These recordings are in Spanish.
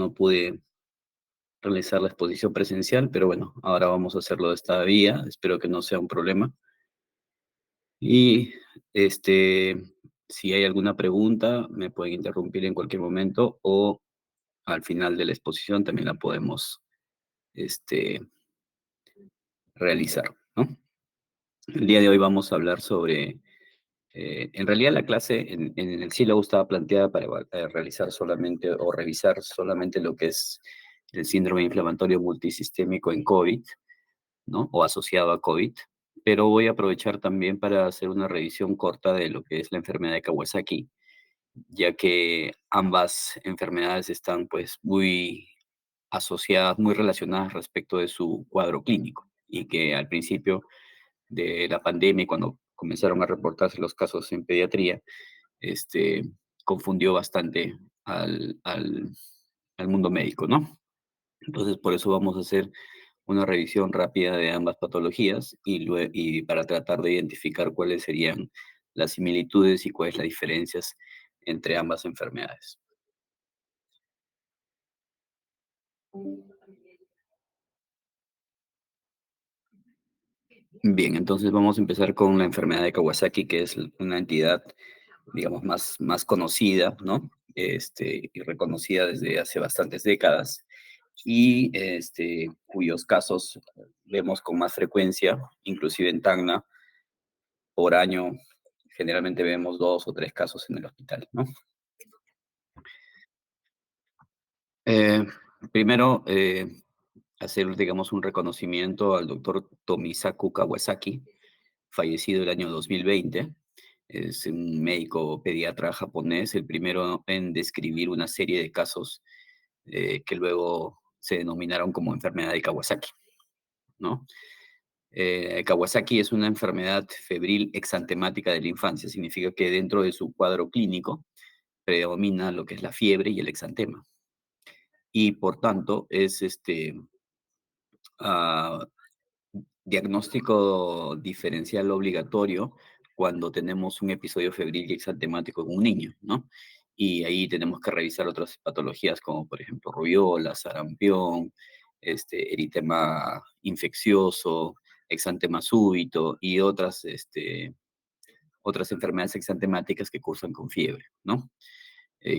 no pude realizar la exposición presencial, pero bueno, ahora vamos a hacerlo de esta vía. Espero que no sea un problema. Y este, si hay alguna pregunta, me pueden interrumpir en cualquier momento o al final de la exposición también la podemos este, realizar, ¿no? El día de hoy vamos a hablar sobre, en realidad la clase en el sílabo estaba planteada para realizar solamente o revisar solamente lo que es el síndrome inflamatorio multisistémico en COVID, ¿no? O asociado a COVID, pero voy a aprovechar también para hacer una revisión corta de lo que es la enfermedad de Kawasaki, ya que ambas enfermedades están pues muy asociadas, muy relacionadas respecto de su cuadro clínico y que al principio de la pandemia, y cuando comenzaron a reportarse los casos en pediatría, este, confundió bastante al mundo médico, ¿no? Entonces, por eso vamos a hacer una revisión rápida de ambas patologías y para tratar de identificar cuáles serían las similitudes y cuáles las diferencias entre ambas enfermedades. Bien, entonces vamos a empezar con la enfermedad de Kawasaki, que es una entidad, digamos, más conocida, ¿no? Y reconocida desde hace bastantes décadas y cuyos casos vemos con más frecuencia, inclusive en Tacna, por año, generalmente vemos 2 o 3 casos en el hospital, ¿no? Eh, Primero, hacer, digamos, un reconocimiento al doctor Tomisaku Kawasaki, fallecido el año 2020. Es un médico pediatra japonés, el primero en describir una serie de casos que luego se denominaron como enfermedad de Kawasaki, ¿no? Kawasaki es una enfermedad febril exantemática de la infancia, significa que dentro de su cuadro clínico predomina lo que es la fiebre y el exantema. Y por tanto es ah, diagnóstico diferencial obligatorio cuando tenemos un episodio febril y exantemático en un niño, ¿no? Y ahí tenemos que revisar otras patologías como por ejemplo rubiola, sarampión, eritema infeccioso, exantema súbito y otras enfermedades exantemáticas que cursan con fiebre, ¿no?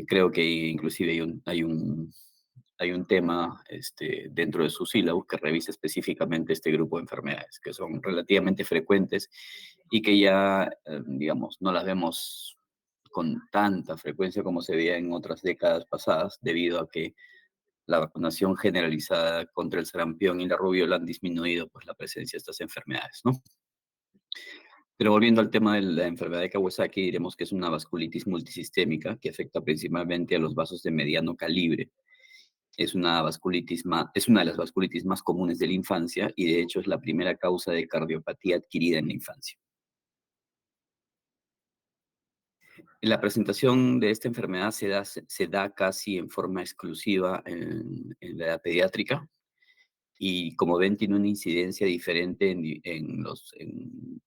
Creo que inclusive hay un tema dentro de su sílabo que revisa específicamente este grupo de enfermedades, que son relativamente frecuentes y que ya, digamos, no las vemos con tanta frecuencia como se veía en otras décadas pasadas, debido a que la vacunación generalizada contra el sarampión y la rubiola han disminuido pues, la presencia de estas enfermedades, ¿no? Pero volviendo al tema de la enfermedad de Kawasaki, diremos que es una vasculitis multisistémica que afecta principalmente a los vasos de mediano calibre. Es una de las vasculitis más comunes de la infancia y de hecho es la primera causa de cardiopatía adquirida en la infancia. La presentación de esta enfermedad se da casi en forma exclusiva en la edad pediátrica y como ven tiene una incidencia diferente en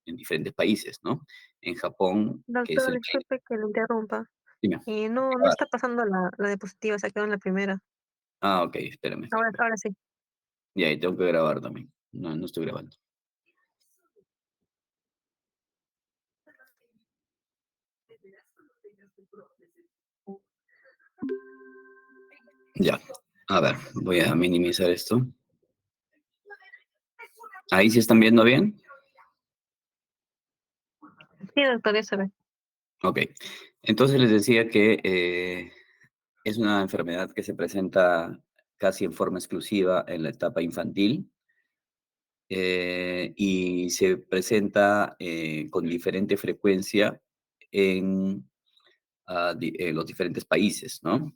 diferentes países, ¿no? En Japón, que es Doctor, el país... disculpe que lo interrumpa. Dime. No está pasando la diapositiva, se quedó en la primera. Ok, espérame. Ahora sí. Y ahí tengo que grabar también. No, no estoy grabando. Ya. A ver, voy a minimizar esto. ¿Ahí sí están viendo bien? Sí, doctor, ya se ve. Ok. Entonces les decía que es una enfermedad que se presenta casi en forma exclusiva en la etapa infantil y se presenta con diferente frecuencia en los diferentes países, ¿no?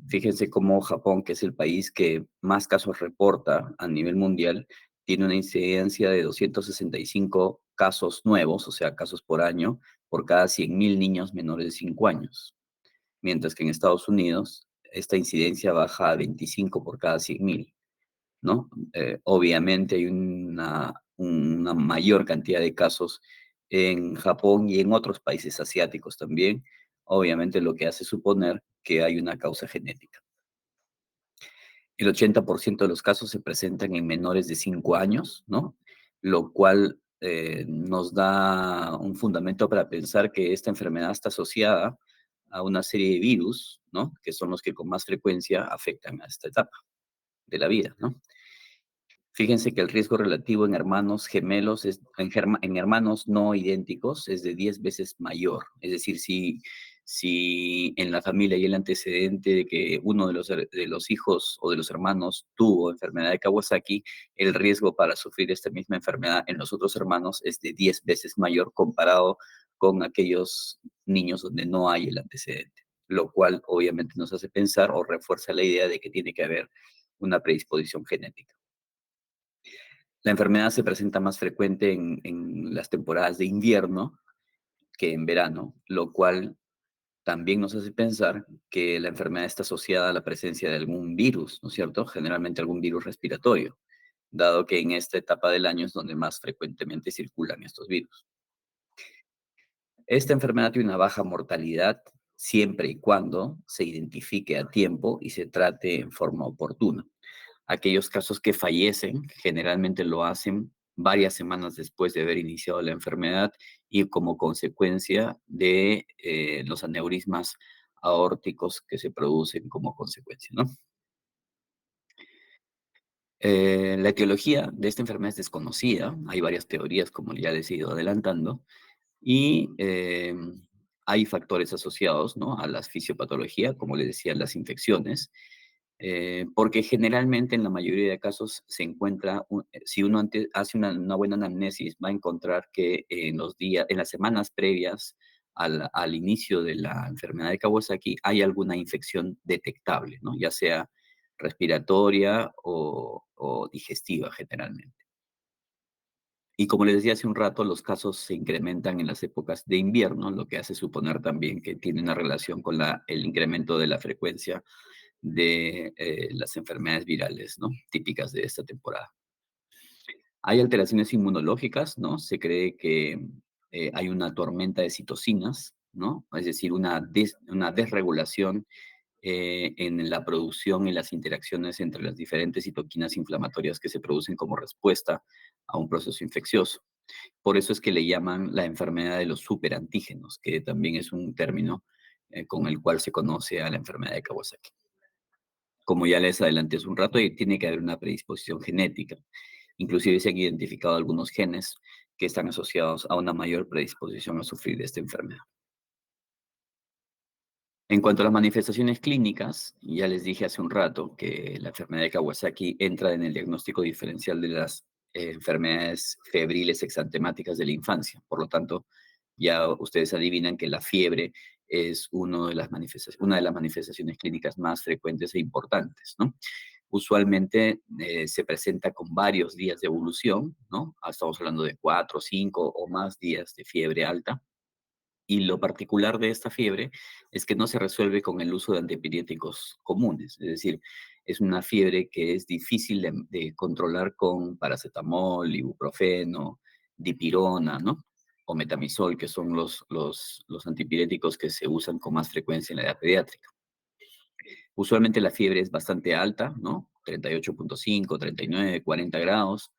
Fíjense cómo Japón, que es el país que más casos reporta a nivel mundial, tiene una incidencia de 265 casos nuevos, o sea, casos por año, por cada 100.000 niños menores de 5 años. Mientras que en Estados Unidos esta incidencia baja a 25 por cada 100.000, ¿no? Obviamente hay una mayor cantidad de casos en Japón y en otros países asiáticos también, obviamente lo que hace suponer que hay una causa genética. El 80% de los casos se presentan en menores de 5 años, ¿no? Lo cual nos da un fundamento para pensar que esta enfermedad está asociada a una serie de virus, ¿no? Que son los que con más frecuencia afectan a esta etapa de la vida, ¿no? Fíjense que el riesgo relativo en hermanos gemelos, en hermanos no idénticos, es de 10 veces mayor. Es decir, si en la familia hay el antecedente de que uno de los hijos o de los hermanos tuvo enfermedad de Kawasaki, el riesgo para sufrir esta misma enfermedad en los otros hermanos es de 10 veces mayor comparado con aquellos niños donde no hay el antecedente, lo cual obviamente nos hace pensar o refuerza la idea de que tiene que haber una predisposición genética. La enfermedad se presenta más frecuente en las temporadas de invierno que en verano, lo cual también nos hace pensar que la enfermedad está asociada a la presencia de algún virus, ¿no es cierto? Generalmente algún virus respiratorio, dado que en esta etapa del año es donde más frecuentemente circulan estos virus. Esta enfermedad tiene una baja mortalidad siempre y cuando se identifique a tiempo y se trate en forma oportuna. Aquellos casos que fallecen generalmente lo hacen varias semanas después de haber iniciado la enfermedad y como consecuencia de los aneurismas aórticos que se producen como consecuencia, ¿no? La etiología de esta enfermedad es desconocida, hay varias teorías, como ya les he ido adelantando, y hay factores asociados, ¿no?, a la fisiopatología, como les decía, las infecciones, porque generalmente en la mayoría de casos se encuentra, si uno hace una buena anamnesis, va a encontrar que en las semanas previas al inicio de la enfermedad de Kawasaki hay alguna infección detectable, ¿no? Ya sea respiratoria o digestiva generalmente. Y como les decía hace un rato, los casos se incrementan en las épocas de invierno, lo que hace suponer también que tiene una relación con el incremento de la frecuencia de las enfermedades virales, ¿no?, típicas de esta temporada. Hay alteraciones inmunológicas, ¿no? Se cree que hay una tormenta de citocinas, ¿no? Es decir, una desregulación en la producción y las interacciones entre las diferentes citoquinas inflamatorias que se producen como respuesta a un proceso infeccioso. Por eso es que le llaman la enfermedad de los superantígenos, que también es un término con el cual se conoce a la enfermedad de Kawasaki. Como ya les adelanté hace un rato, y tiene que haber una predisposición genética. Inclusive se han identificado algunos genes que están asociados a una mayor predisposición a sufrir de esta enfermedad. En cuanto a las manifestaciones clínicas, ya les dije hace un rato que la enfermedad de Kawasaki entra en el diagnóstico diferencial de las enfermedades febriles exantemáticas de la infancia. Por lo tanto, ya ustedes adivinan que la fiebre es una de las manifestaciones clínicas más frecuentes e importantes, ¿no? Usualmente se presenta con varios días de evolución, ¿no? Estamos hablando de 4, 5 o más días de fiebre alta, y lo particular de esta fiebre es que no se resuelve con el uso de antipiréticos comunes, es decir, es una fiebre que es difícil de controlar con paracetamol, ibuprofeno, dipirona, ¿no? O metamizol, que son los antipiréticos que se usan con más frecuencia en la edad pediátrica. Usualmente la fiebre es bastante alta, ¿no? 38.5, 39, 40 grados,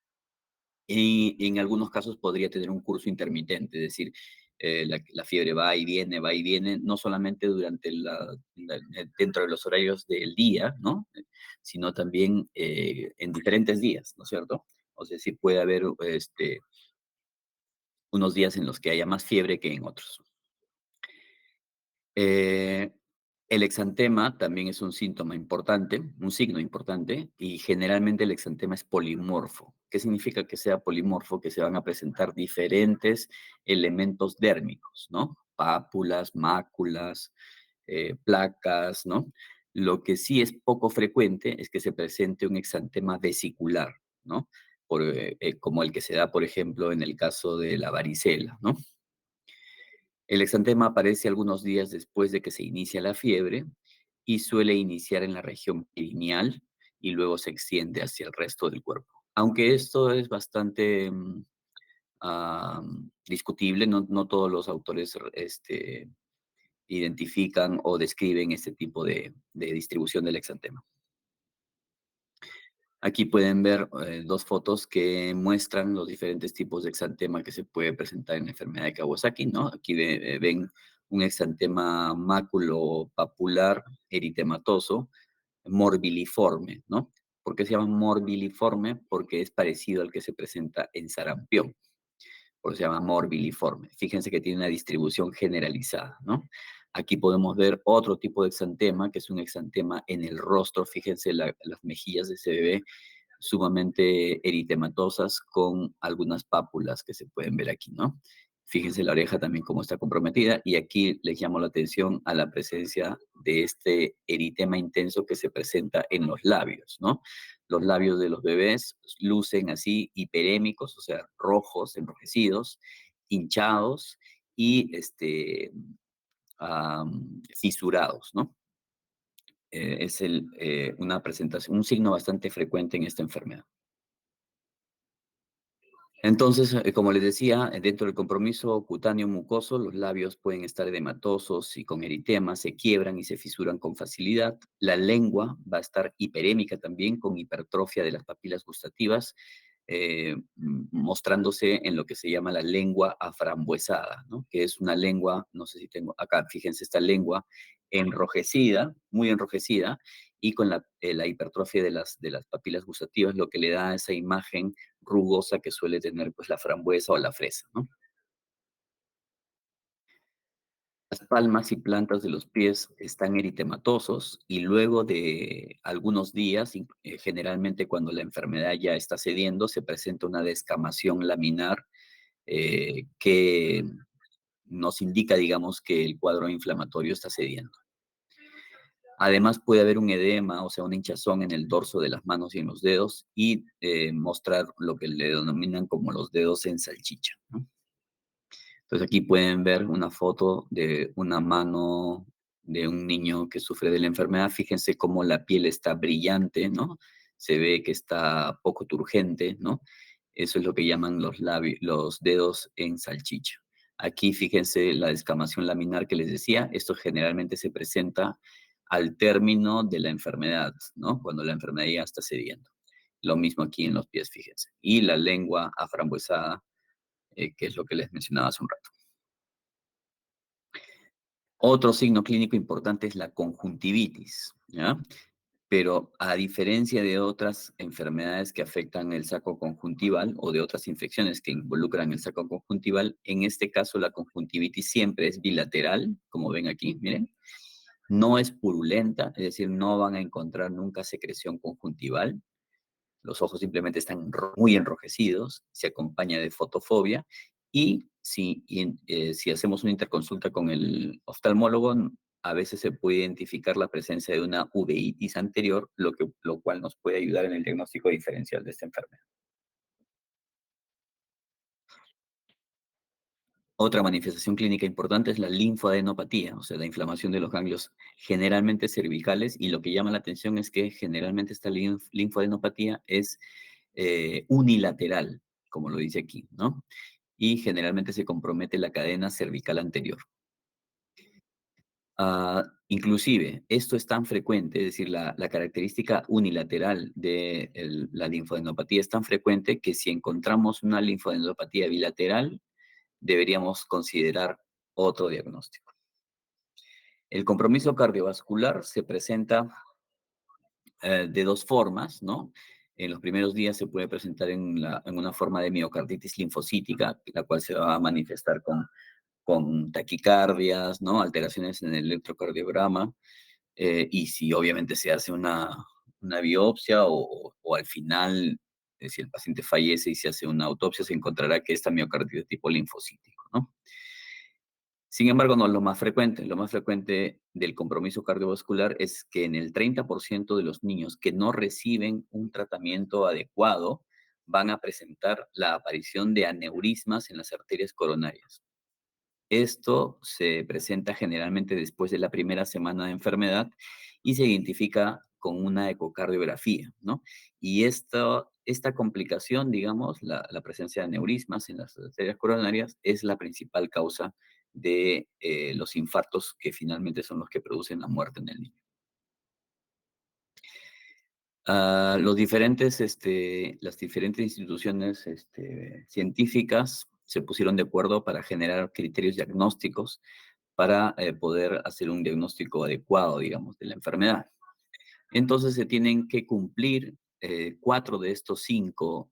y en algunos casos podría tener un curso intermitente, es decir, la fiebre va y viene, no solamente durante dentro de los horarios del día, ¿no? Sino también en diferentes días, ¿no es cierto? O sea, sí puede haber unos días en los que haya más fiebre que en otros. Eh, el exantema también es un síntoma importante, un signo importante, y generalmente el exantema es polimorfo. ¿Qué significa que sea polimorfo? Que se van a presentar diferentes elementos dérmicos, ¿no? Pápulas, máculas, placas, ¿no? Lo que sí es poco frecuente es que se presente un exantema vesicular, ¿no? Como el que se da, por ejemplo, en el caso de la varicela, ¿no? El exantema aparece algunos días después de que se inicia la fiebre y suele iniciar en la región perineal y luego se extiende hacia el resto del cuerpo. Aunque esto es bastante discutible, no todos los autores identifican o describen este tipo de distribución del exantema. Aquí pueden ver dos fotos que muestran los diferentes tipos de exantema que se puede presentar en la enfermedad de Kawasaki, ¿no? Aquí ven un exantema maculopapular eritematoso, morbiliforme, ¿no? ¿Por qué se llama morbiliforme? Porque es parecido al que se presenta en sarampión, por eso se llama morbiliforme. Fíjense que tiene una distribución generalizada, ¿no? Aquí podemos ver otro tipo de exantema, que es un exantema en el rostro. Fíjense las mejillas de ese bebé sumamente eritematosas con algunas pápulas que se pueden ver aquí, ¿no? Fíjense la oreja también cómo está comprometida y aquí les llamo la atención a la presencia de este eritema intenso que se presenta en los labios, ¿no? Los labios de los bebés lucen así hiperémicos, o sea, rojos, enrojecidos, hinchados y fisurados, ¿no? Es una presentación, un signo bastante frecuente en esta enfermedad. Entonces, como les decía, dentro del compromiso cutáneo mucoso, los labios pueden estar edematosos y con eritema, se quiebran y se fisuran con facilidad. La lengua va a estar hiperémica también, con hipertrofia de las papilas gustativas, mostrándose en lo que se llama la lengua aframbuesada, ¿no? Que es una lengua, no sé si tengo acá, fíjense esta lengua enrojecida, muy enrojecida, y con la hipertrofia de las papilas gustativas, lo que le da esa imagen rugosa que suele tener pues la frambuesa o la fresa, ¿no? Las palmas y plantas de los pies están eritematosos y luego de algunos días, generalmente cuando la enfermedad ya está cediendo, se presenta una descamación laminar que nos indica, digamos, que el cuadro inflamatorio está cediendo. Además puede haber un edema, o sea, una hinchazón en el dorso de las manos y en los dedos y mostrar lo que le denominan como los dedos en salchicha, ¿no? Entonces aquí pueden ver una foto de una mano de un niño que sufre de la enfermedad. Fíjense cómo la piel está brillante, ¿no? Se ve que está poco turgente, ¿no? Eso es lo que llaman los dedos en salchicha. Aquí fíjense la descamación laminar que les decía. Esto generalmente se presenta al término de la enfermedad, ¿no? Cuando la enfermedad ya está cediendo. Lo mismo aquí en los pies, fíjense. Y la lengua aframbuesada, que es lo que les mencionaba hace un rato. Otro signo clínico importante es la conjuntivitis, ¿ya? Pero a diferencia de otras enfermedades que afectan el saco conjuntival o de otras infecciones que involucran el saco conjuntival, en este caso la conjuntivitis siempre es bilateral, como ven aquí, miren. No es purulenta, es decir, no van a encontrar nunca secreción conjuntival. Los ojos simplemente están muy enrojecidos, se acompaña de fotofobia y si hacemos una interconsulta con el oftalmólogo, a veces se puede identificar la presencia de una uveitis anterior, lo cual nos puede ayudar en el diagnóstico diferencial de esta enfermedad. Otra manifestación clínica importante es la linfoadenopatía, o sea, la inflamación de los ganglios generalmente cervicales, y lo que llama la atención es que generalmente esta linfoadenopatía es unilateral, como lo dice aquí, ¿no? Y generalmente se compromete la cadena cervical anterior. Inclusive, esto es tan frecuente, es decir, la característica unilateral de la linfoadenopatía es tan frecuente que si encontramos una linfoadenopatía bilateral, deberíamos considerar otro diagnóstico. El compromiso cardiovascular se presenta de dos formas, ¿no? En los primeros días se puede presentar en una forma de miocarditis linfocítica, la cual se va a manifestar con taquicardias, ¿no? Alteraciones en el electrocardiograma, y si obviamente se hace una biopsia o al final, si el paciente fallece y se hace una autopsia, se encontrará que esta miocarditis es tipo linfocítico, ¿no? Sin embargo, no es lo más frecuente. Lo más frecuente del compromiso cardiovascular es que en el 30% de los niños que no reciben un tratamiento adecuado van a presentar la aparición de aneurismas en las arterias coronarias. Esto se presenta generalmente después de la primera semana de enfermedad y se identifica con una ecocardiografía, ¿no? Y esta complicación, digamos, la presencia de aneurismas en las arterias coronarias, es la principal causa de los infartos que finalmente son los que producen la muerte en el niño. Las diferentes instituciones científicas se pusieron de acuerdo para generar criterios diagnósticos para poder hacer un diagnóstico adecuado, digamos, de la enfermedad. Entonces se tienen que cumplir cuatro de estos cinco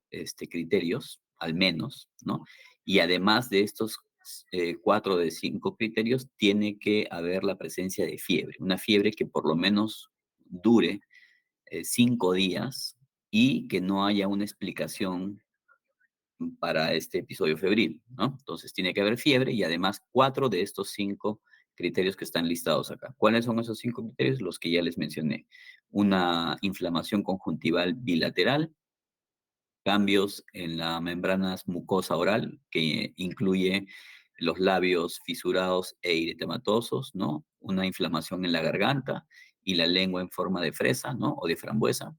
criterios, al menos, ¿no? Y además de estos cuatro de cinco criterios, tiene que haber la presencia de fiebre, una fiebre que por lo menos dure 5 días y que no haya una explicación para este episodio febril, ¿no? Entonces tiene que haber fiebre y además cuatro de estos cinco criterios que están listados acá. ¿Cuáles son esos cinco criterios? Los que ya les mencioné. Una inflamación conjuntival bilateral, cambios en la membrana mucosa oral, que incluye los labios fisurados e eritematosos, ¿no? Una inflamación en la garganta y la lengua en forma de fresa, ¿no? O de frambuesa,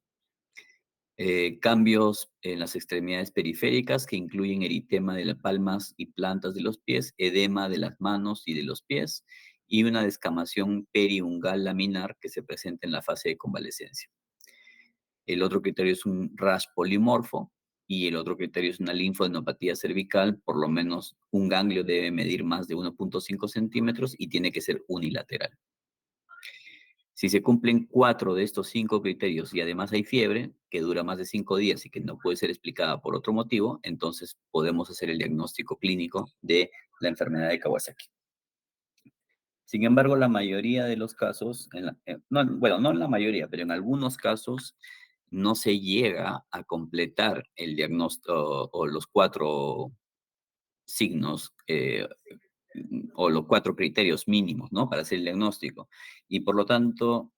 cambios en las extremidades periféricas que incluyen eritema de las palmas y plantas de los pies, edema de las manos y de los pies y una descamación periungal laminar que se presenta en la fase de convalecencia. El otro criterio es un rash polimorfo y el otro criterio es una linfadenopatía cervical, por lo menos un ganglio debe medir más de 1,5 centímetros y tiene que ser unilateral. Si se cumplen cuatro de estos cinco criterios y además hay fiebre que dura más de 5 días y que no puede ser explicada por otro motivo, entonces podemos hacer el diagnóstico clínico de la enfermedad de Kawasaki. Sin embargo, la mayoría de los casos, no, bueno, no en la mayoría, pero en algunos casos no se llega a completar el diagnóstico o los cuatro signos o los cuatro criterios mínimos, ¿no? Para hacer el diagnóstico. Y por lo tanto,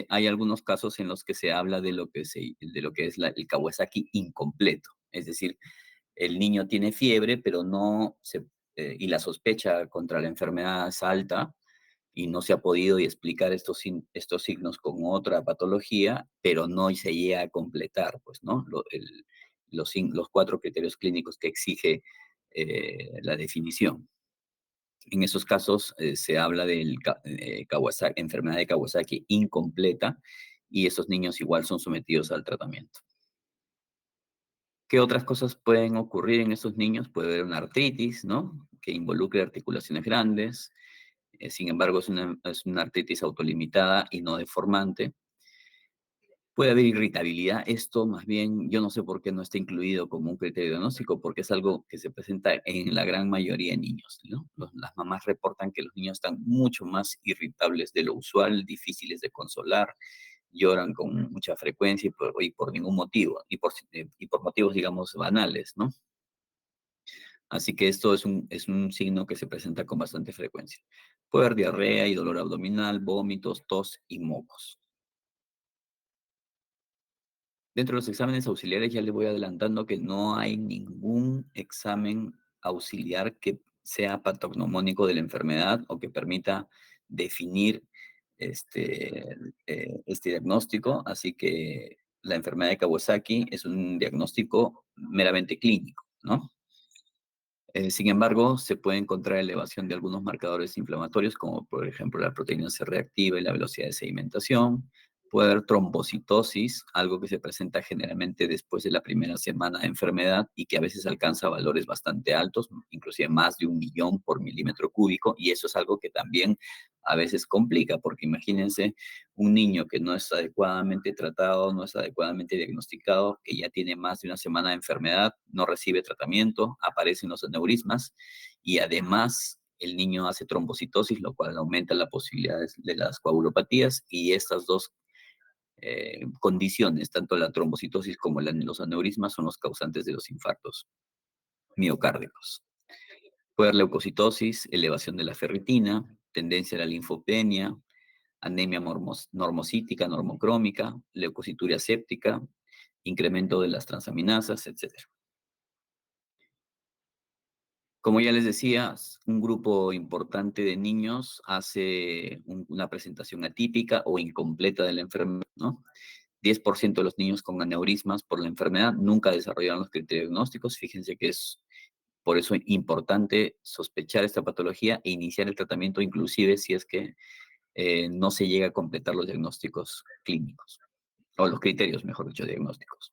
hay algunos casos en los que se habla de lo que es el Kawasaki incompleto. Es decir, el niño tiene fiebre, pero y la sospecha contra la enfermedad es alta y no se ha podido explicar estos signos con otra patología, pero no se llega a completar, pues, ¿no? Los cuatro criterios clínicos que exige la definición. En esos casos se habla de enfermedad de Kawasaki incompleta y esos niños igual son sometidos al tratamiento. ¿Qué otras cosas pueden ocurrir en esos niños? Puede haber una artritis, ¿no? Que involucre articulaciones grandes. Sin embargo, es una artritis autolimitada y no deformante. Puede haber irritabilidad. Esto, más bien, yo no sé por qué no está incluido como un criterio diagnóstico, porque es algo que se presenta en la gran mayoría de niños, ¿no? Las mamás reportan que los niños están mucho más irritables de lo usual, difíciles de consolar, lloran con mucha frecuencia y por ningún motivo, y por motivos, digamos, banales, ¿no? Así que esto es un signo que se presenta con bastante frecuencia. Puede haber diarrea y dolor abdominal, vómitos, tos y mocos. Dentro de los exámenes auxiliares ya les voy adelantando que no hay ningún examen auxiliar que sea patognomónico de la enfermedad o que permita definir este, este diagnóstico. Así que la enfermedad de Kawasaki es un diagnóstico meramente clínico, ¿no? Sin embargo, se puede encontrar elevación de algunos marcadores inflamatorios, como por ejemplo la proteína C reactiva y la velocidad de sedimentación. Puede haber trombocitosis, algo que se presenta generalmente después de la primera semana de enfermedad y que a veces alcanza valores bastante altos, inclusive más de 1 millón por milímetro cúbico, y eso es algo que también a veces complica, porque imagínense un niño que no es adecuadamente tratado, no es adecuadamente diagnosticado, que ya tiene más de una semana de enfermedad, no recibe tratamiento, aparecen los aneurismas y además el niño hace trombocitosis, lo cual aumenta la posibilidad de las coagulopatías y estas dos condiciones, tanto la trombocitosis como los aneurismas, son los causantes de los infartos miocárdicos. Puede haber leucocitosis, elevación de la ferritina, tendencia a la linfopenia, anemia normocítica, normocrómica, leucocituria séptica, incremento de las transaminasas, etcétera. Como ya les decía, un grupo importante de niños hace una presentación atípica o incompleta de la enfermedad, ¿no? 10% de los niños con aneurismas por la enfermedad nunca desarrollaron los criterios diagnósticos. Fíjense que es por eso importante sospechar esta patología e iniciar el tratamiento, inclusive si es que no se llega a completar los diagnósticos clínicos. o los criterios, mejor dicho, diagnósticos.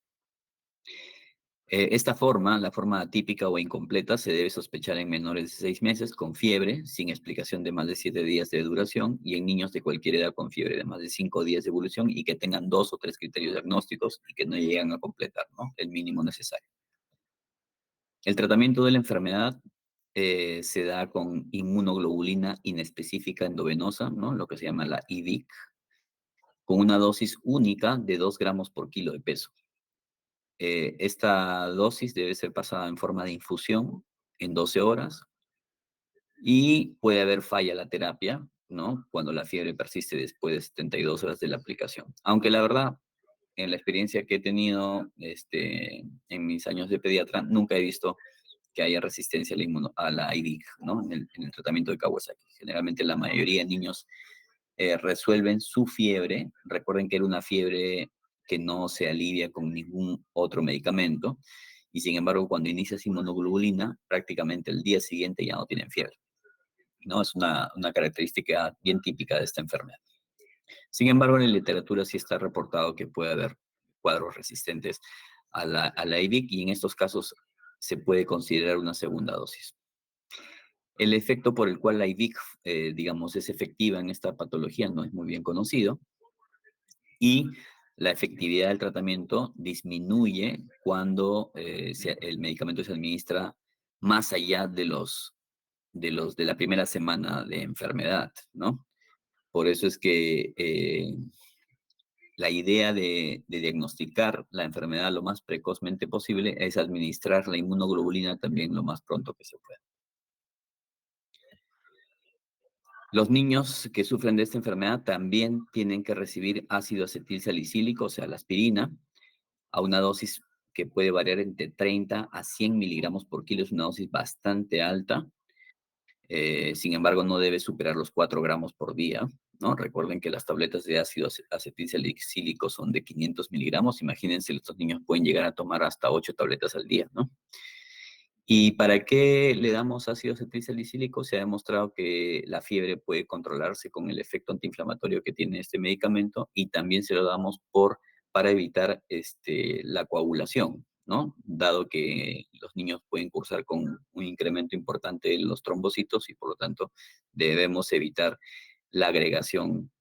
Esta forma, la forma atípica o incompleta, se debe sospechar en menores de 6 meses con fiebre, sin explicación de más de 7 días de duración, y en niños de cualquier edad con fiebre de más de 5 días de evolución y que tengan 2 o 3 criterios diagnósticos y que no llegan a completar, ¿no?, el mínimo necesario. El tratamiento de la enfermedad se da con inmunoglobulina inespecífica endovenosa, ¿no?, lo que se llama la IVIC, con una dosis única de 2 gramos por kilo de peso. Esta dosis debe ser pasada en forma de infusión en 12 horas y puede haber falla a la terapia, ¿no?, cuando la fiebre persiste después de 72 horas de la aplicación. Aunque la verdad, en la experiencia que he tenido en mis años de pediatra, nunca he visto que haya resistencia a a la IDIC, ¿no?, en el tratamiento de Kawasaki. Generalmente la mayoría de niños resuelven su fiebre. Recuerden que era una fiebre que no se alivia con ningún otro medicamento. Y sin embargo, cuando inicias inmunoglobulina, prácticamente el día siguiente ya no tienen fiebre, ¿no? Es una característica bien típica de esta enfermedad. Sin embargo, en la literatura sí está reportado que puede haber cuadros resistentes a la IVIC y en estos casos se puede considerar una segunda dosis. El efecto por el cual la IVIC, digamos, es efectiva en esta patología no es muy bien conocido y la efectividad del tratamiento disminuye cuando el medicamento se administra más allá de la primera semana de enfermedad, ¿no? Por eso es que la idea de diagnosticar la enfermedad lo más precozmente posible es administrar la inmunoglobulina también lo más pronto que se pueda. Los niños que sufren de esta enfermedad también tienen que recibir ácido acetil salicílico, o sea, la aspirina, a una dosis que puede variar entre 30 a 100 miligramos por kilo, es una dosis bastante alta. Sin embargo, no debe superar los 4 gramos por día, ¿no? Recuerden que las tabletas de ácido acetil salicílico son de 500 miligramos. Imagínense, estos niños pueden llegar a tomar hasta 8 tabletas al día, ¿no? ¿Y para qué le damos ácido acetilsalicílico? Se ha demostrado que la fiebre puede controlarse con el efecto antiinflamatorio que tiene este medicamento y también se lo damos para evitar la coagulación, ¿no? Dado que los niños pueden cursar con un incremento importante en los trombocitos y por lo tanto debemos evitar la agregación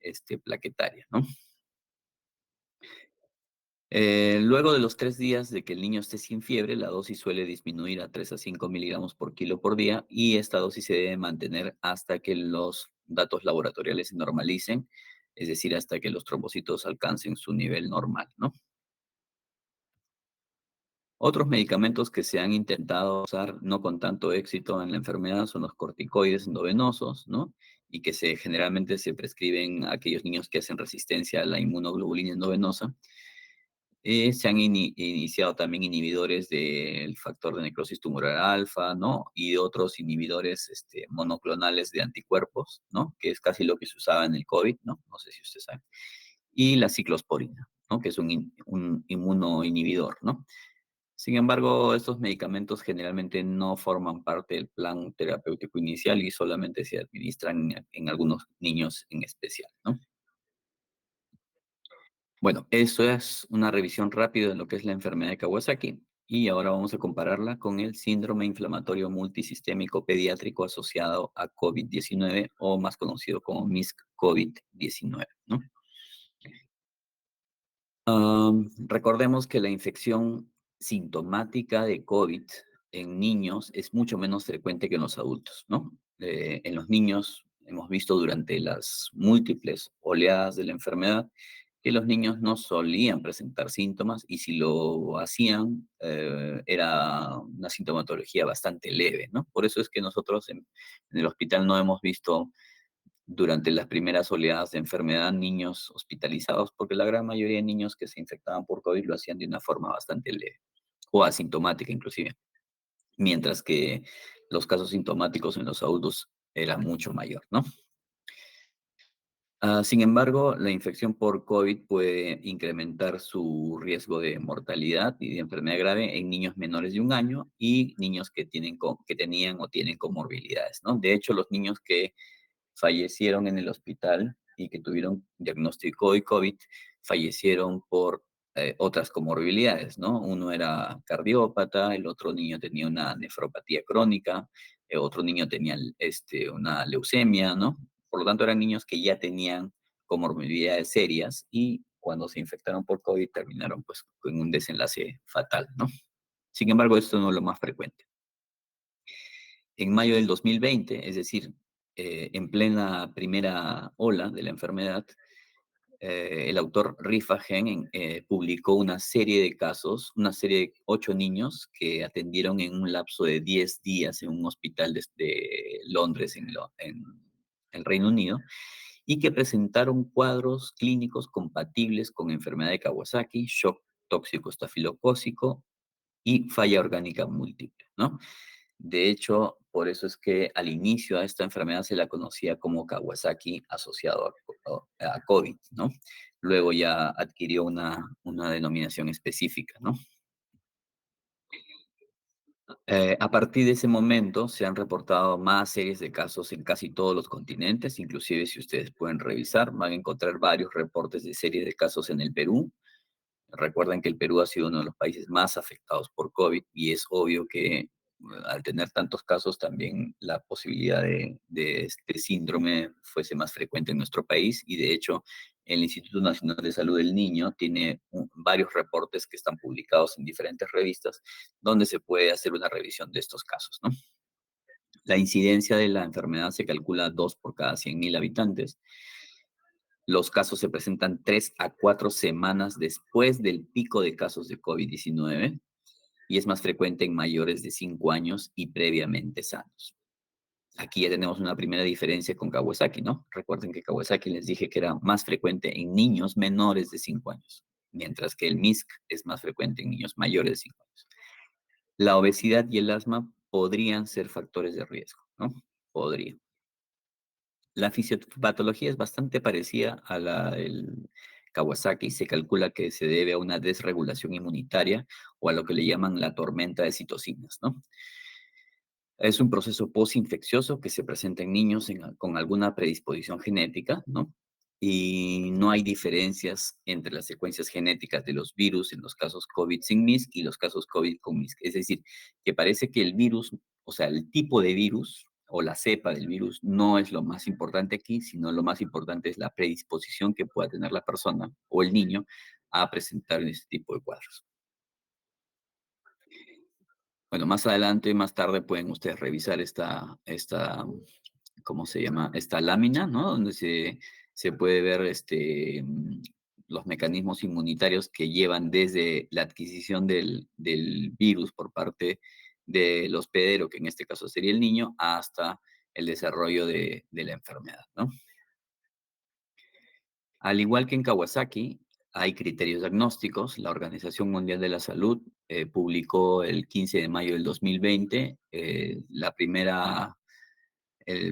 plaquetaria, ¿no? Luego de los 3 días de que el niño esté sin fiebre, la dosis suele disminuir a 3 a 5 miligramos por kilo por día y esta dosis se debe mantener hasta que los datos laboratoriales se normalicen, es decir, hasta que los trombocitos alcancen su nivel normal, ¿no? Otros medicamentos que se han intentado usar no con tanto éxito en la enfermedad son los corticoides endovenosos, ¿no? Y que generalmente se prescriben a aquellos niños que hacen resistencia a la inmunoglobulina endovenosa. Se han iniciado también inhibidores del factor de necrosis tumoral alfa, ¿no? Y otros inhibidores monoclonales de anticuerpos, ¿no? Que es casi lo que se usaba en el COVID, ¿no? No sé si usted sabe. Y la ciclosporina, ¿no? Que es un inmunoinhibidor, ¿no? Sin embargo, estos medicamentos generalmente no forman parte del plan terapéutico inicial y solamente se administran en algunos niños en especial, ¿no? Bueno, eso es una revisión rápida de lo que es la enfermedad de Kawasaki y ahora vamos a compararla con el síndrome inflamatorio multisistémico pediátrico asociado a COVID-19 o más conocido como MIS-COVID-19, ¿no? Recordemos que la infección sintomática de COVID en niños es mucho menos frecuente que en los adultos, ¿no? En los niños hemos visto durante las múltiples oleadas de la enfermedad que los niños no solían presentar síntomas y si lo hacían era una sintomatología bastante leve, ¿no? Por eso es que nosotros en el hospital no hemos visto durante las primeras oleadas de enfermedad niños hospitalizados, porque la gran mayoría de niños que se infectaban por COVID lo hacían de una forma bastante leve o asintomática inclusive, mientras que los casos sintomáticos en los adultos era mucho mayor, ¿no? Sin embargo, la infección por COVID puede incrementar su riesgo de mortalidad y de enfermedad grave en niños menores de 1 año y niños que tenían o tienen comorbilidades, ¿no? De hecho, los niños que fallecieron en el hospital y que tuvieron diagnóstico de COVID fallecieron por otras comorbilidades, ¿no? Uno era cardiópata, el otro niño tenía una nefropatía crónica, otro niño tenía una leucemia, ¿no? Por lo tanto, eran niños que ya tenían comorbilidades serias y cuando se infectaron por COVID terminaron pues con un desenlace fatal, ¿no? Sin embargo, esto no es lo más frecuente. En mayo del 2020, es decir, en plena primera ola de la enfermedad, el autor Rifagen publicó una serie de casos, una serie de 8 niños que atendieron en un lapso de 10 días en un hospital de Londres, en el Reino Unido, y que presentaron cuadros clínicos compatibles con enfermedad de Kawasaki, shock tóxico estafilocócico y falla orgánica múltiple, ¿no? De hecho, por eso es que al inicio a esta enfermedad se la conocía como Kawasaki asociado a COVID, ¿no? Luego ya adquirió una denominación específica, ¿no? A partir de ese momento se han reportado más series de casos en casi todos los continentes, inclusive si ustedes pueden revisar, van a encontrar varios reportes de series de casos en el Perú. Recuerden que el Perú ha sido uno de los países más afectados por COVID y es obvio que al tener tantos casos también la posibilidad de este síndrome fuese más frecuente en nuestro país y de hecho el Instituto Nacional de Salud del Niño tiene varios reportes que están publicados en diferentes revistas donde se puede hacer una revisión de estos casos, ¿no? La incidencia de la enfermedad se calcula 2 por cada 100.000 habitantes. Los casos se presentan 3 a 4 semanas después del pico de casos de COVID-19 y es más frecuente en mayores de 5 años y previamente sanos. Aquí ya tenemos una primera diferencia con Kawasaki, ¿no? Recuerden que Kawasaki les dije que era más frecuente en niños menores de 5 años, mientras que el MISC es más frecuente en niños mayores de 5 años. La obesidad y el asma podrían ser factores de riesgo, ¿no? Podrían. La fisiopatología es bastante parecida a la del Kawasaki. Se calcula que se debe a una desregulación inmunitaria o a lo que le llaman la tormenta de citocinas, ¿no? Es un proceso postinfeccioso que se presenta en niños con alguna predisposición genética, ¿no? Y no hay diferencias entre las secuencias genéticas de los virus en los casos COVID sin MISC y los casos COVID con MISC. Es decir, que parece que el virus, o sea, el tipo de virus o la cepa del virus no es lo más importante aquí, sino lo más importante es la predisposición que pueda tener la persona o el niño a presentar este tipo de cuadros. Bueno, más adelante, más tarde pueden ustedes revisar ¿cómo se llama? Esta lámina, ¿no? Donde se puede ver los mecanismos inmunitarios que llevan desde la adquisición del virus por parte del hospedero, que en este caso sería el niño, hasta el desarrollo de la enfermedad, ¿no? Al igual que en Kawasaki, hay criterios diagnósticos. La Organización Mundial de la Salud publicó el 15 de mayo del 2020 el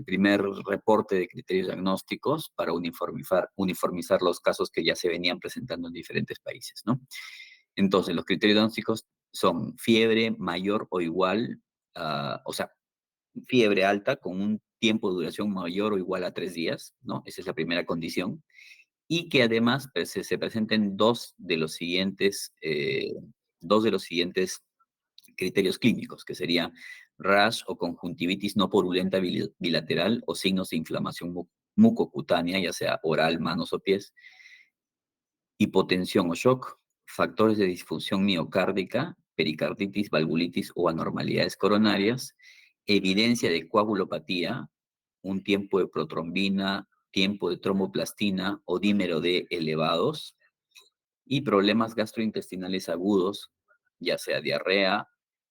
primer reporte de criterios diagnósticos para uniformizar los casos que ya se venían presentando en diferentes países, ¿no? Entonces, los criterios diagnósticos son fiebre mayor o igual, o sea, fiebre alta con un tiempo de duración mayor o igual a 3 días, ¿no? Esa es la primera condición y que además pues, se presenten dos de los siguientes criterios clínicos, que sería rash o conjuntivitis no purulenta bilateral o signos de inflamación mucocutánea, ya sea oral, manos o pies, hipotensión o shock, factores de disfunción miocárdica, pericarditis, valvulitis o anormalidades coronarias, evidencia de coagulopatía, un tiempo de protrombina, tiempo de tromboplastina o dímero D elevados y problemas gastrointestinales agudos, ya sea diarrea,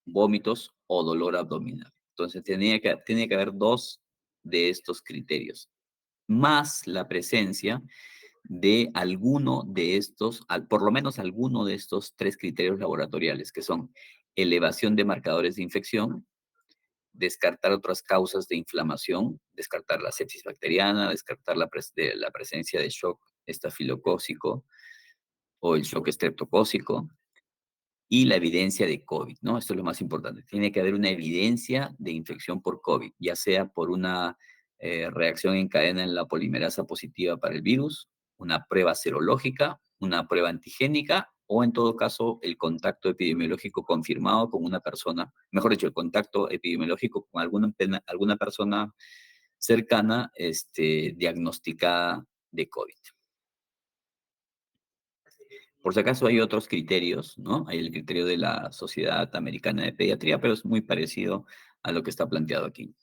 vómitos o dolor abdominal. Entonces, tiene que haber dos de estos criterios, más la presencia de alguno de estos, por lo menos alguno de estos 3 criterios laboratoriales, que son elevación de marcadores de infección, descartar otras causas de inflamación, descartar la sepsis bacteriana, descartar la presencia de shock estafilocócico o el shock estreptocócico y la evidencia de COVID, ¿no? Esto es lo más importante. Tiene que haber una evidencia de infección por COVID, ya sea por una reacción en cadena en la polimerasa positiva para el virus, una prueba serológica una prueba antigénica o en todo caso el contacto epidemiológico confirmado con una persona, mejor dicho, el contacto epidemiológico con alguna persona cercana diagnosticada de COVID. Por si acaso hay otros criterios, ¿no? Hay el criterio de la Sociedad Americana de Pediatría, pero es muy parecido a lo que está planteado aquí.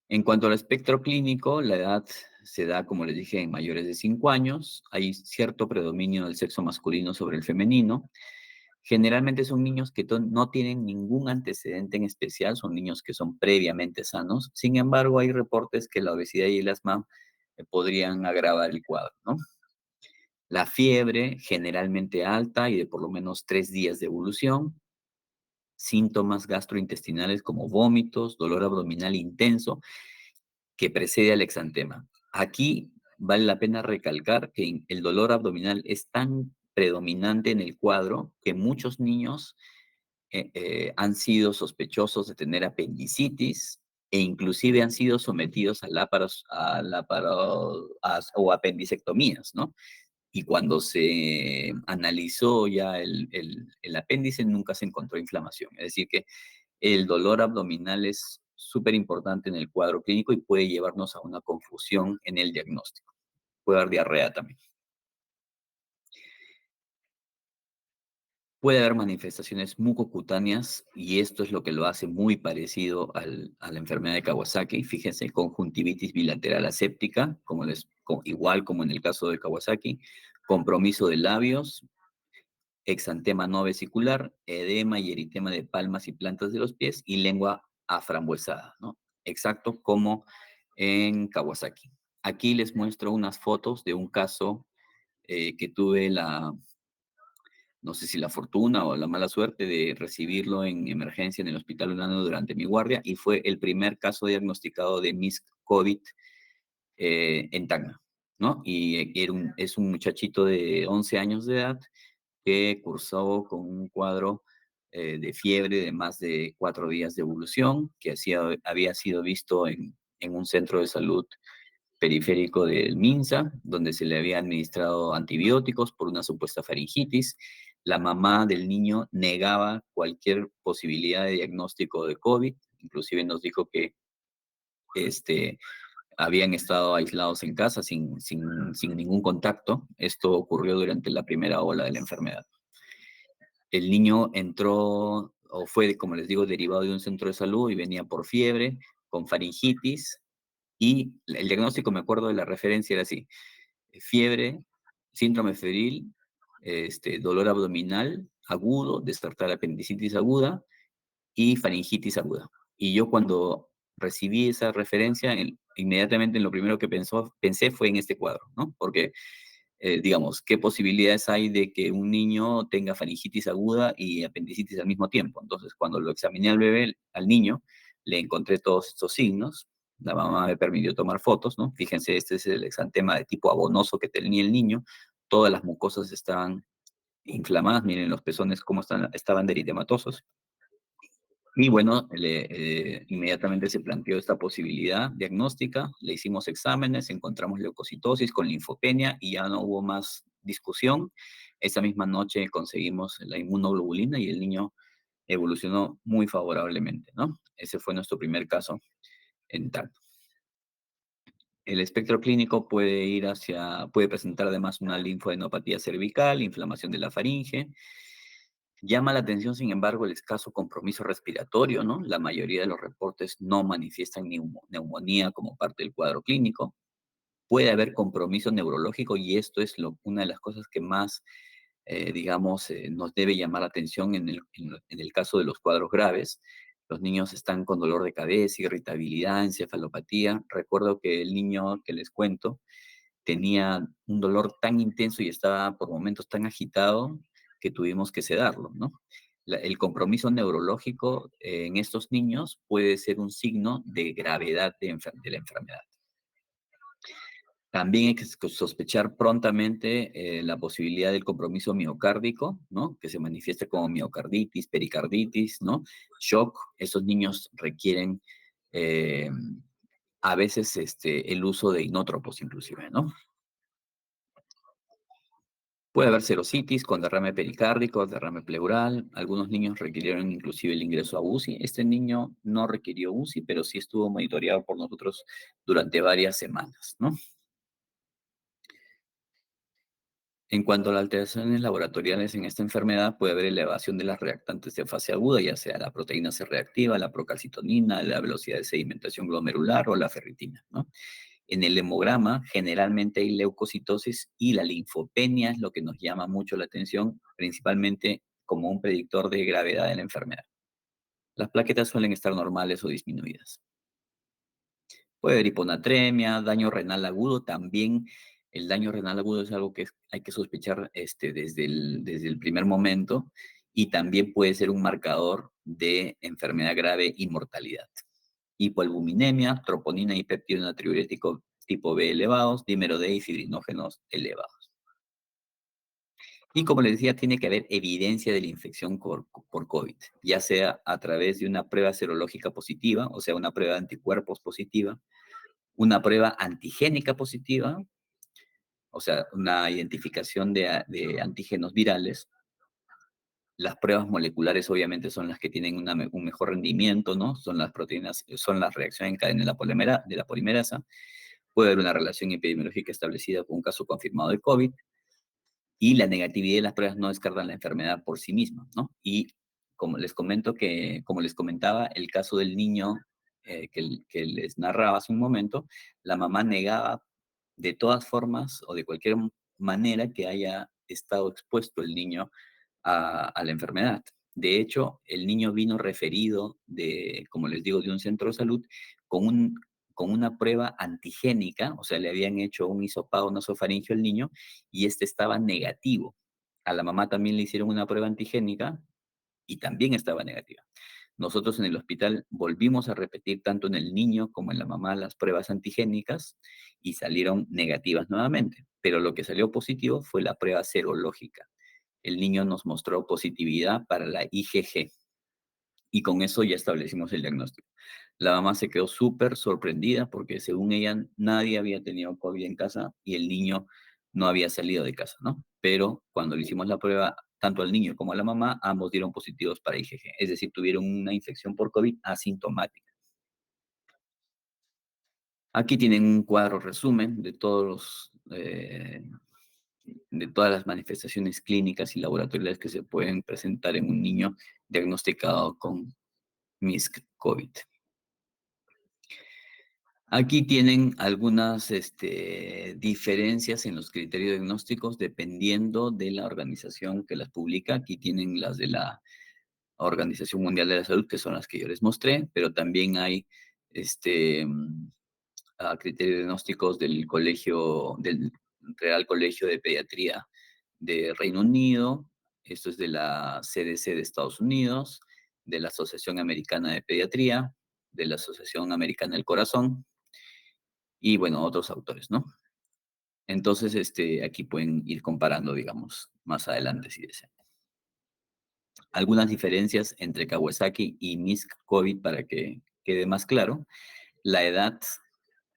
En cuanto al espectro clínico, la edad se da, como les dije, en mayores de 5 años. Hay cierto predominio del sexo masculino sobre el femenino. Generalmente son niños que no tienen ningún antecedente en especial, son niños que son previamente sanos. Sin embargo, hay reportes que la obesidad y el asma podrían agravar el cuadro, ¿no? La fiebre, generalmente alta y de por lo menos 3 días de evolución. Síntomas gastrointestinales como vómitos, dolor abdominal intenso que precede al exantema. Aquí vale la pena recalcar que el dolor abdominal es tan predominante en el cuadro que muchos niños han sido sospechosos de tener apendicitis e inclusive han sido sometidos o apendicectomías, ¿no? Y cuando se analizó ya el apéndice, nunca se encontró inflamación. Es decir, que el dolor abdominal es súper importante en el cuadro clínico y puede llevarnos a una confusión en el diagnóstico. Puede haber diarrea también. Puede haber manifestaciones mucocutáneas y esto es lo que lo hace muy parecido a la enfermedad de Kawasaki. Fíjense, conjuntivitis bilateral aséptica, igual como en el caso de Kawasaki, compromiso de labios, exantema no vesicular, edema y eritema de palmas y plantas de los pies y lengua aframbuesada, ¿no? Exacto como en Kawasaki. Aquí les muestro unas fotos de un caso que tuve no sé si la fortuna o la mala suerte de recibirlo en emergencia en el Hospital Unano durante mi guardia y fue el primer caso diagnosticado de MIS-COVID en Tacna, ¿no? Y es un muchachito de 11 años de edad que cursó con un cuadro de fiebre de más de 4 días de evolución, que había sido visto en un centro de salud periférico del MINSA, donde se le había administrado antibióticos por una supuesta faringitis. La mamá del niño negaba cualquier posibilidad de diagnóstico de COVID, inclusive nos dijo que este, habían estado aislados en casa sin ningún contacto. Esto ocurrió durante la primera ola de la enfermedad. El niño entró o fue, como les digo, derivado de un centro de salud y venía por fiebre, con faringitis, y el diagnóstico, me acuerdo de la referencia, era así: fiebre, síndrome febril, dolor abdominal agudo, descartar apendicitis aguda y faringitis aguda. Y yo cuando recibí esa referencia, inmediatamente en lo primero que pensé fue en este cuadro, ¿no? Porque digamos, ¿qué posibilidades hay de que un niño tenga faringitis aguda y apendicitis al mismo tiempo? Entonces, cuando lo examiné al bebé, al niño, le encontré todos estos signos. La mamá me permitió tomar fotos, ¿no? Fíjense, este es el exantema de tipo abonoso que tenía el niño. Todas las mucosas estaban inflamadas. Miren los pezones cómo estaban eritematosos. Y bueno, inmediatamente se planteó esta posibilidad diagnóstica, le hicimos exámenes, encontramos leucocitosis con linfopenia y ya no hubo más discusión. Esa misma noche conseguimos la inmunoglobulina y el niño evolucionó muy favorablemente, ¿no? Ese fue nuestro primer caso en TAC. El espectro clínico puede presentar además una linfadenopatía cervical, inflamación de la faringe. Llama la atención, sin embargo, el escaso compromiso respiratorio, ¿no? La mayoría de los reportes no manifiestan neumonía como parte del cuadro clínico. Puede haber compromiso neurológico y esto es una de las cosas que más, digamos, nos debe llamar la atención en el caso de los cuadros graves. Los niños están con dolor de cabeza, irritabilidad, encefalopatía. Recuerdo que el niño que les cuento tenía un dolor tan intenso y estaba por momentos tan agitado que tuvimos que sedarlo, ¿no? El compromiso neurológico en estos niños puede ser un signo de gravedad de la enfermedad. También hay que sospechar prontamente la posibilidad del compromiso miocárdico, ¿no? Que se manifieste como miocarditis, pericarditis, ¿no? Shock. Esos niños requieren eh, a veces el uso de inótropos inclusive, ¿no? Puede haber serositis con derrame pericárdico, derrame pleural. Algunos niños requirieron inclusive el ingreso a UCI. Este niño no requirió UCI, pero sí estuvo monitoreado por nosotros durante varias semanas, ¿no? En cuanto a las alteraciones laboratoriales en esta enfermedad, puede haber elevación de las reactantes de fase aguda, ya sea la proteína C reactiva, la procalcitonina, la velocidad de sedimentación glomerular o la ferritina, ¿no? En el hemograma, generalmente hay leucocitosis y la linfopenia es lo que nos llama mucho la atención, principalmente como un predictor de gravedad de la enfermedad. Las plaquetas suelen estar normales o disminuidas. Puede haber hiponatremia, daño renal agudo. También el daño renal agudo es algo que hay que sospechar desde el primer momento y también puede ser un marcador de enfermedad grave y mortalidad. Hipoalbuminemia, troponina y péptido natriurético tipo B elevados, dímero D y fibrinógenos elevados. Y como les decía, tiene que haber evidencia de la infección por COVID, ya sea a través de una prueba serológica positiva, o sea, una prueba de anticuerpos positiva, una prueba antigénica positiva, o sea, una identificación de antígenos virales. Las pruebas moleculares obviamente son las que tienen un mejor rendimiento, ¿no? Son las proteínas, son las reacciones en cadena de la polimerasa. Puede haber una relación epidemiológica establecida con un caso confirmado de COVID y la negatividad de las pruebas no descartan la enfermedad por sí misma, ¿no? Y como les comentaba, el caso del niño que les narraba hace un momento, la mamá negaba de todas formas o de cualquier manera que haya estado expuesto el niño a la enfermedad. De hecho, el niño vino referido como les digo, de un centro de salud con con una prueba antigénica, o sea, le habían hecho un hisopado nasofaringeo al niño y este estaba negativo. A la mamá también le hicieron una prueba antigénica y también estaba negativa. Nosotros en el hospital volvimos a repetir tanto en el niño como en la mamá las pruebas antigénicas y salieron negativas nuevamente, pero lo que salió positivo fue la prueba serológica. El niño nos mostró positividad para la IgG y con eso ya establecimos el diagnóstico. La mamá se quedó súper sorprendida porque según ella nadie había tenido COVID en casa y el niño no había salido de casa, ¿no? Pero cuando le hicimos la prueba, tanto al niño como a la mamá, ambos dieron positivos para IgG, es decir, tuvieron una infección por COVID asintomática. Aquí tienen un cuadro resumen de todas las manifestaciones clínicas y laboratoriales que se pueden presentar en un niño diagnosticado con MIS-COVID. Aquí tienen algunas diferencias en los criterios diagnósticos dependiendo de la organización que las publica. Aquí tienen las de la Organización Mundial de la Salud, que son las que yo les mostré, pero también hay este, criterios diagnósticos del Real Colegio de Pediatría de Reino Unido. Esto es de la CDC de Estados Unidos, de la Asociación Americana de Pediatría, de la Asociación Americana del Corazón y, bueno, otros autores, ¿no? Entonces, aquí pueden ir comparando, digamos, más adelante si desean. Algunas diferencias entre Kawasaki y MIS-COVID para que quede más claro. La edad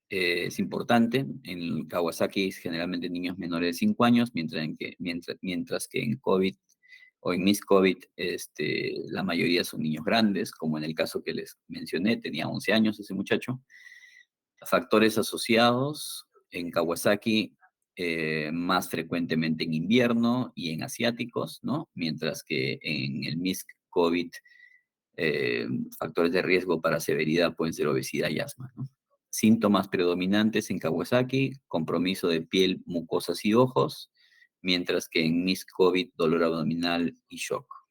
es importante. En Kawasaki es generalmente niños menores de 5 años, mientras que en COVID o en MIS-COVID la mayoría son niños grandes, como en el caso que les mencioné, tenía 11 años ese muchacho. Factores asociados en Kawasaki más frecuentemente en invierno y en asiáticos, ¿no? Mientras que en el MIS-COVID eh, factores de riesgo para severidad pueden ser obesidad y asma, ¿no? Síntomas predominantes en Kawasaki, compromiso de piel, mucosas y ojos, mientras que en MIS-COVID dolor abdominal y shock.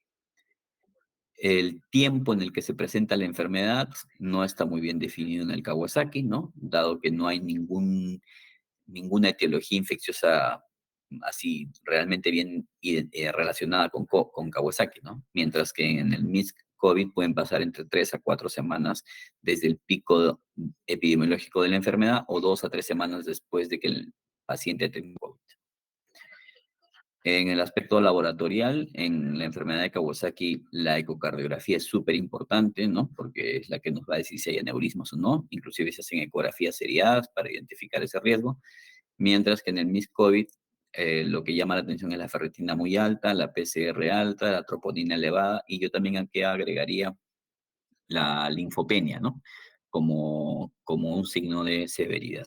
El tiempo en el que se presenta la enfermedad no está muy bien definido en el Kawasaki, ¿no? Dado que no hay ninguna etiología infecciosa así realmente bien relacionada con Kawasaki, ¿no? Mientras que en el MIS-COVID pueden pasar entre 3 a 4 semanas desde el pico epidemiológico de la enfermedad o 2 a 3 semanas después de que el paciente tenga COVID. En el aspecto laboratorial, en la enfermedad de Kawasaki, la ecocardiografía es súper importante, ¿no? Porque es la que nos va a decir si hay aneurismas o no. Inclusive se hacen ecografías seriadas para identificar ese riesgo. Mientras que en el MIS-COVID Lo que llama la atención es la ferritina muy alta, la PCR alta, la troponina elevada, y yo también aquí agregaría la linfopenia, ¿no? Como un signo de severidad.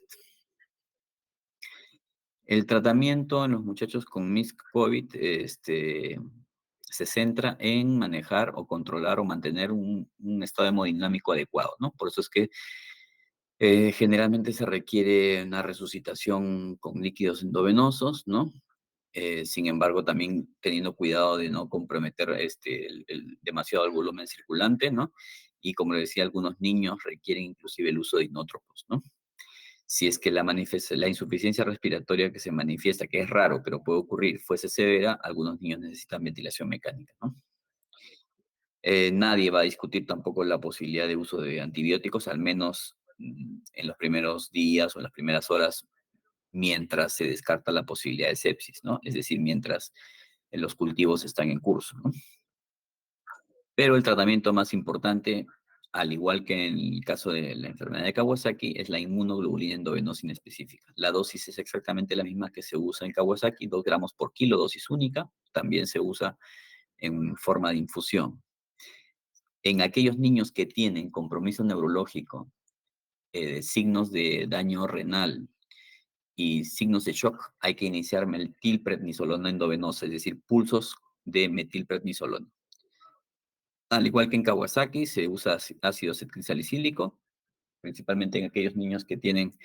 El tratamiento en los muchachos con MIS-COVID se centra en manejar o controlar o mantener un estado hemodinámico adecuado, ¿no? Por eso es que generalmente se requiere una resucitación con líquidos endovenosos, ¿no? Sin embargo, también teniendo cuidado de no comprometer demasiado el volumen circulante, ¿no? Y como le decía, algunos niños requieren inclusive el uso de inótropos, ¿no? Si es que la insuficiencia respiratoria que se manifiesta, que es raro, pero puede ocurrir, fuese severa, algunos niños necesitan ventilación mecánica, ¿no? Nadie va a discutir tampoco la posibilidad de uso de antibióticos, al menos en los primeros días o en las primeras horas, mientras se descarta la posibilidad de sepsis, ¿no? Es decir, mientras los cultivos están en curso, ¿no? Pero el tratamiento más importante, al igual que en el caso de la enfermedad de Kawasaki, es la inmunoglobulina endovenosa inespecífica. La dosis es exactamente la misma que se usa en Kawasaki, 2 gramos por kilo, dosis única. También se usa en forma de infusión. En aquellos niños que tienen compromiso neurológico, signos de daño renal y signos de shock, hay que iniciar metilprednisolona endovenosa, es decir, pulsos de metilprednisolona. Al igual que en Kawasaki, se usa ácido acetilsalicílico, principalmente en aquellos niños que tienen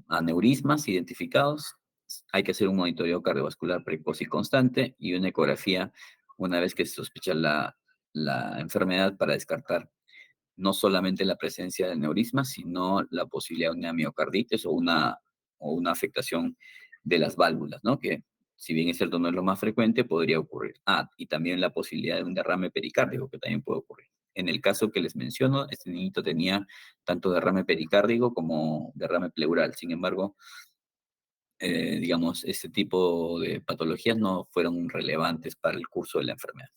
aneurismas identificados. Hay que hacer un monitoreo cardiovascular precoz y constante y una ecografía una vez que se sospecha la enfermedad para descartar no solamente la presencia de neurisma, sino la posibilidad de una miocarditis o una afectación de las válvulas, ¿no? Que si bien es cierto no es lo más frecuente, podría ocurrir. Y también la posibilidad de un derrame pericárdico, que también puede ocurrir. En el caso que les menciono, este niñito tenía tanto derrame pericárdico como derrame pleural. Sin embargo, digamos, este tipo de patologías no fueron relevantes para el curso de la enfermedad.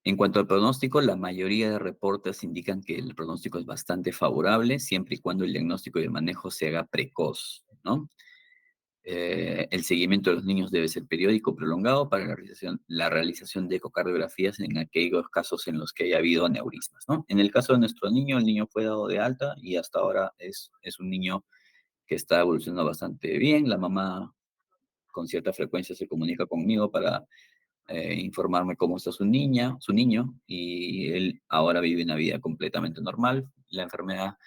En cuanto al pronóstico, la mayoría de reportes indican que el pronóstico es bastante favorable, siempre y cuando el diagnóstico y el manejo se haga precoz, ¿no? El seguimiento de los niños debe ser periódico, prolongado para la realización de ecocardiografías en aquellos casos en los que haya habido aneurismas, ¿no? En el caso de nuestro niño, el niño fue dado de alta y hasta ahora es un niño que está evolucionando bastante bien. La mamá con cierta frecuencia se comunica conmigo para informarme cómo está su niño, y él ahora vive una vida completamente normal. La enfermedad,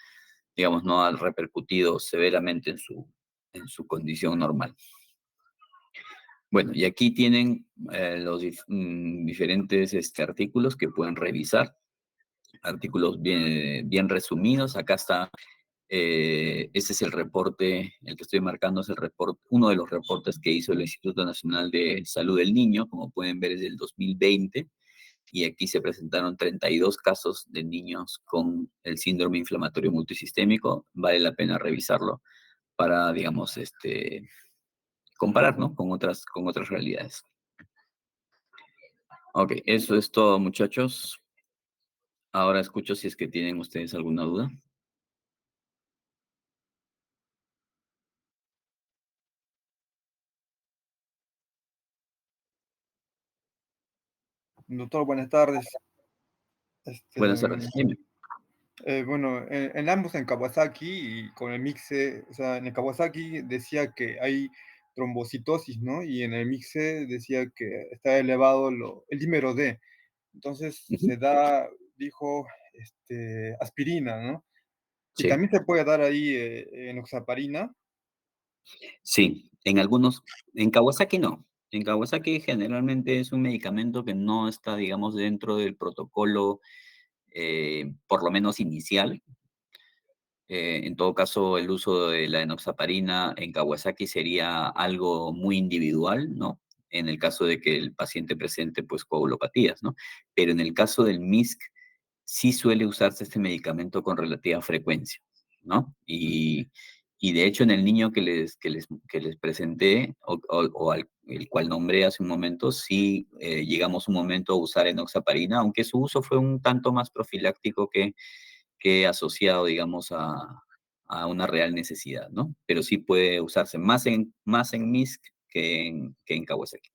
digamos, no ha repercutido severamente en su condición normal. Bueno, y aquí tienen los diferentes artículos que pueden revisar, artículos bien resumidos. Acá está, ese es el reporte, el que estoy marcando es el reporte, uno de los reportes que hizo el Instituto Nacional de Salud del Niño, como pueden ver es del 2020, y aquí se presentaron 32 casos de niños con el síndrome inflamatorio multisistémico. Vale la pena revisarlo para, digamos, comparar, ¿no? con otras realidades. Ok, eso es todo, muchachos. Ahora escucho si es que tienen ustedes alguna duda. Doctor, buenas tardes. Buenas Este, tardes. Dime. bueno, en ambos, en Kawasaki y con el MIXE, o sea, en el Kawasaki decía que hay trombocitosis, ¿no? Y en el MIXE decía que está elevado el dímero D. Entonces Ujú. se da, dijo, aspirina, ¿no? Y Sí, también se puede dar ahí enoxaparina. sí. En Kawasaki no. En Kawasaki generalmente es un medicamento que no está, digamos, dentro del protocolo, por lo menos inicial. En todo caso, el uso de la enoxaparina en Kawasaki sería algo muy individual, ¿no? En el caso de que el paciente presente, pues, coagulopatías, ¿no? Pero en el caso del MISC, sí suele usarse este medicamento con relativa frecuencia, ¿no? Y de hecho, en el niño que les presenté, el cual nombré hace un momento, sí llegamos un momento a usar enoxaparina, aunque su uso fue un tanto más profiláctico que asociado, digamos, a una real necesidad, ¿no? Pero sí puede usarse más en MISC que en Kawasaki.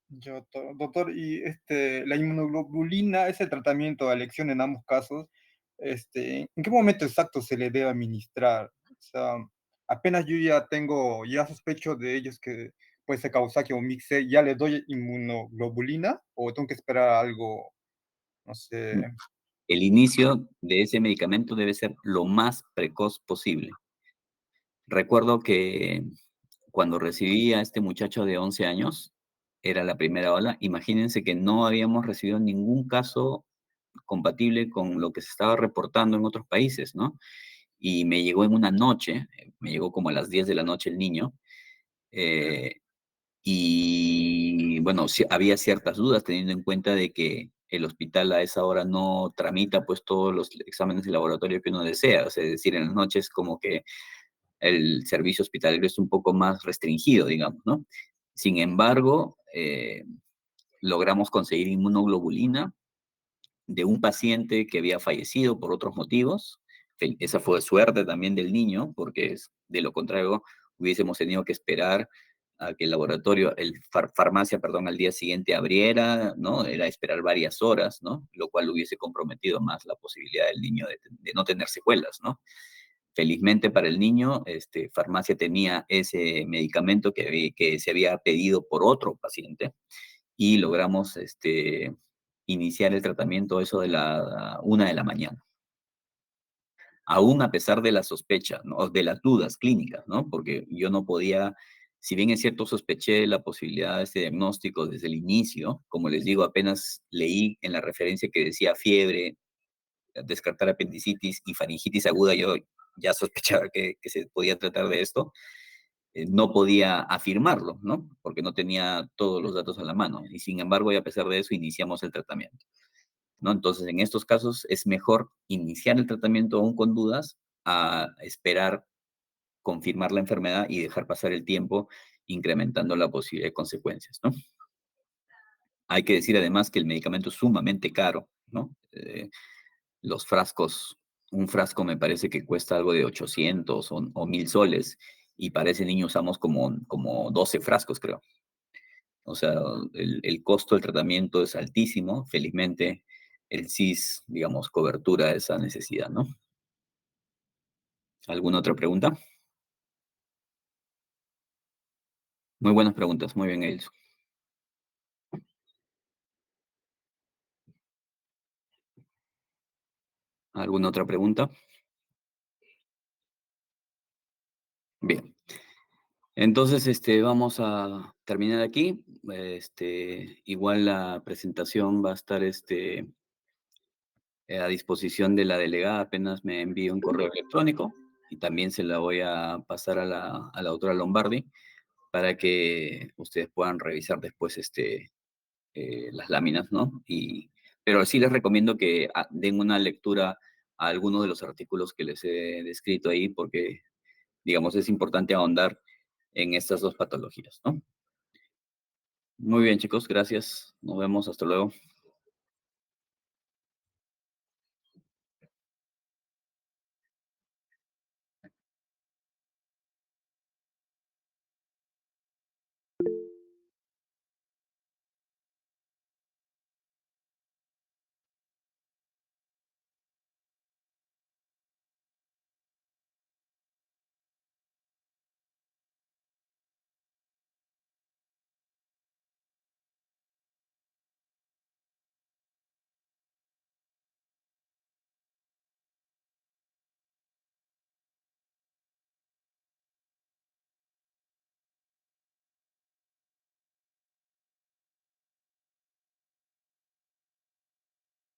Doctor, y la inmunoglobulina es el tratamiento a elección en ambos casos. ¿En qué momento exacto se le debe administrar? O sea, apenas yo ya sospecho de ellos que puede ser Kawasaki o Mixe, ¿ya le doy inmunoglobulina o tengo que esperar algo, no sé? El inicio de ese medicamento debe ser lo más precoz posible. Recuerdo que cuando recibí a este muchacho de 11 años, era la primera ola, imagínense que no habíamos recibido ningún caso compatible con lo que se estaba reportando en otros países, ¿no? Y me llegó en una noche, me llegó como a las 10 de la noche el niño, eh, y bueno, sí, había ciertas dudas teniendo en cuenta de que el hospital a esa hora no tramita pues todos los exámenes de laboratorio que uno desea, o sea, es decir, en las noches como que el servicio hospitalario es un poco más restringido, digamos, ¿no? Sin embargo, logramos conseguir inmunoglobulina de un paciente que había fallecido por otros motivos. Esa fue suerte también del niño, porque de lo contrario hubiésemos tenido que esperar a que el laboratorio, farmacia, perdón, al día siguiente abriera, ¿no? Era esperar varias horas, ¿no? Lo cual hubiese comprometido más la posibilidad del niño de no tener secuelas, ¿no? Felizmente para el niño, farmacia tenía ese medicamento que se había pedido por otro paciente y logramos iniciar el tratamiento eso de la 1 de la mañana. Aún a pesar de la sospecha, ¿no? De las dudas clínicas, ¿no? Porque yo no podía, si bien es cierto, sospeché la posibilidad de este diagnóstico desde el inicio, como les digo, apenas leí en la referencia que decía fiebre, descartar apendicitis y faringitis aguda, yo ya sospechaba que se podía tratar de esto, no podía afirmarlo, ¿no? Porque no tenía todos los datos a la mano. Y sin embargo, y a pesar de eso, iniciamos el tratamiento, ¿no? Entonces, en estos casos es mejor iniciar el tratamiento aún con dudas a esperar confirmar la enfermedad y dejar pasar el tiempo incrementando la posibilidad de consecuencias, ¿no? Hay que decir además que el medicamento es sumamente caro, ¿no? Los frascos, un frasco me parece que cuesta algo de 800 o 1000 soles, y para ese niño usamos como 12 frascos, creo. O sea, el costo del tratamiento es altísimo. Felizmente, el CIS, digamos, cobertura esa necesidad, ¿no? ¿Alguna otra pregunta? Muy buenas preguntas, muy bien, Elso. ¿Alguna otra pregunta? Bien. Entonces, vamos a terminar aquí. Igual la presentación va a estar, a disposición de la delegada, apenas me envíe un correo electrónico, y también se la voy a pasar a la doctora Lombardi para que ustedes puedan revisar después las láminas, ¿no? Pero sí les recomiendo que den una lectura a algunos de los artículos que les he descrito ahí, porque, digamos, es importante ahondar en estas dos patologías, ¿no? Muy bien, chicos, gracias. Nos vemos, hasta luego.